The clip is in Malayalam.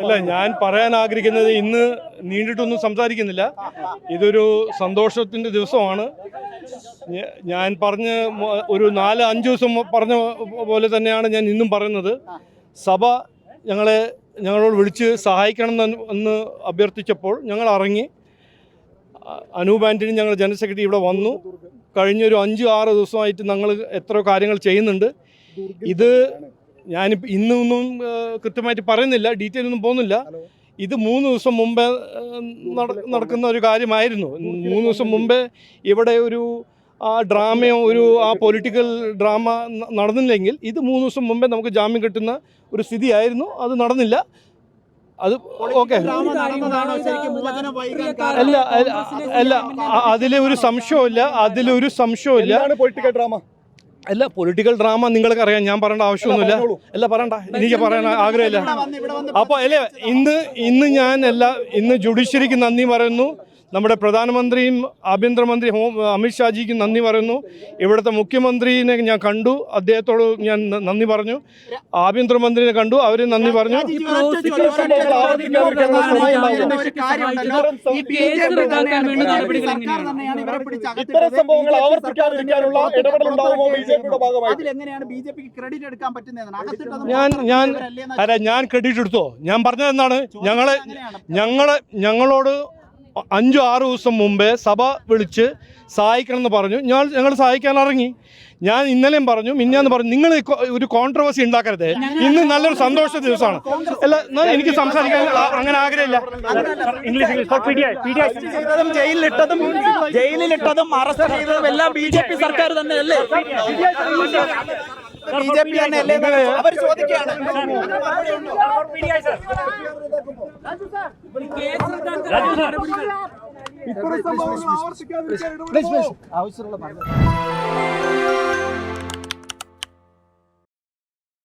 അല്ല, ഞാൻ പറയാൻ ആഗ്രഹിക്കുന്നത് ഇന്ന് നീണ്ടിട്ടൊന്നും സംസാരിക്കുന്നില്ല. ഇതൊരു സന്തോഷത്തിൻ്റെ ദിവസമാണ്. ഞാൻ പറഞ്ഞ ഒരു 4-5 ദിവസം പറഞ്ഞ പോലെ തന്നെയാണ് ഞാൻ ഇന്നും പറയുന്നത്. സഭ ഞങ്ങളോട് വിളിച്ച് സഹായിക്കണം എന്ന് അഭ്യർത്ഥിച്ചപ്പോൾ ഞങ്ങൾ ഇറങ്ങി. അനൂപ് ആൻ്റണി ഞങ്ങൾ ജനറൽ സെക്രട്ടറി ഇവിടെ വന്നു. കഴിഞ്ഞൊരു 5-6 ദിവസമായിട്ട് ഞങ്ങൾ എത്ര കാര്യങ്ങൾ ചെയ്യുന്നുണ്ട്. ഇത് ഞാനിപ്പോൾ ഇന്നൊന്നും കൃത്യമായിട്ട് പറയുന്നില്ല, ഡീറ്റെയിൽ ഒന്നും പോകുന്നില്ല. ഇത് 3 ദിവസം മുമ്പേ നടക്കുന്ന ഒരു കാര്യമായിരുന്നു. 3 ദിവസം മുമ്പേ ഇവിടെ ഒരു ഡ്രാമയോ ആ പൊളിറ്റിക്കൽ ഡ്രാമ നടന്നില്ലെങ്കിൽ ഇത് 3 ദിവസം മുമ്പേ നമുക്ക് ജാമ്യം കിട്ടുന്ന ഒരു സ്ഥിതിയായിരുന്നു. അത് നടന്നില്ല. അത് ഓക്കെ അല്ല, അതിലൊരു സംശയമില്ല. പൊളിറ്റിക്കൽ ഡ്രാമ അല്ല, പൊളിറ്റിക്കൽ ഡ്രാമ നിങ്ങൾക്ക് അറിയാം, ഞാൻ പറയേണ്ട ആവശ്യമൊന്നുമില്ല. അല്ല, പറയണ്ട, എനിക്ക് പറയാൻ ആഗ്രഹമില്ല. അപ്പോൾ അല്ലേ ഇന്ന് ജുഡീഷ്യറിക്ക് നന്ദി പറയുന്നു, നമ്മുടെ പ്രധാനമന്ത്രിയും ആഭ്യന്തരമന്ത്രി അമിത്ഷാജിക്ക് നന്ദി പറയുന്നു. ഇവിടുത്തെ മുഖ്യമന്ത്രിനെ ഞാൻ കണ്ടു, അദ്ദേഹത്തോട് ഞാൻ നന്ദി പറഞ്ഞു. ആഭ്യന്തരമന്ത്രിനെ കണ്ടു, അവരും നന്ദി പറഞ്ഞു. ഞാൻ ക്രെഡിറ്റ് എടുത്തോ? ഞാൻ പറഞ്ഞത് എന്താണ്, ഞങ്ങളോട് 5-6 ദിവസം മുമ്പേ സഭ വിളിച്ച് സഹായിക്കണമെന്ന് പറഞ്ഞു. ഞങ്ങൾ സഹായിക്കാൻ ഇറങ്ങി. ഞാൻ ഇന്നലെയും പറഞ്ഞു, മിന്നാന്ന് പറഞ്ഞു. നിങ്ങൾ ഒരു കോൺട്രവേഴ്സി ഉണ്ടാക്കരുത്. ഇന്ന് നല്ലൊരു സന്തോഷ ദിവസമാണ്. അല്ല, എനിക്ക് സംസാരിക്കാൻ അങ്ങനെ ആഗ്രഹമില്ല. ജയിലിലിട്ടതും അറസ്റ്റ് ചെയ്തതും എല്ലാം BJP സർക്കാർ തന്നെയല്ലേ? BJP തന്നെയല്ലേ അവർ ചോദിക്കുകയാണ്. ആവശ്യമുള്ള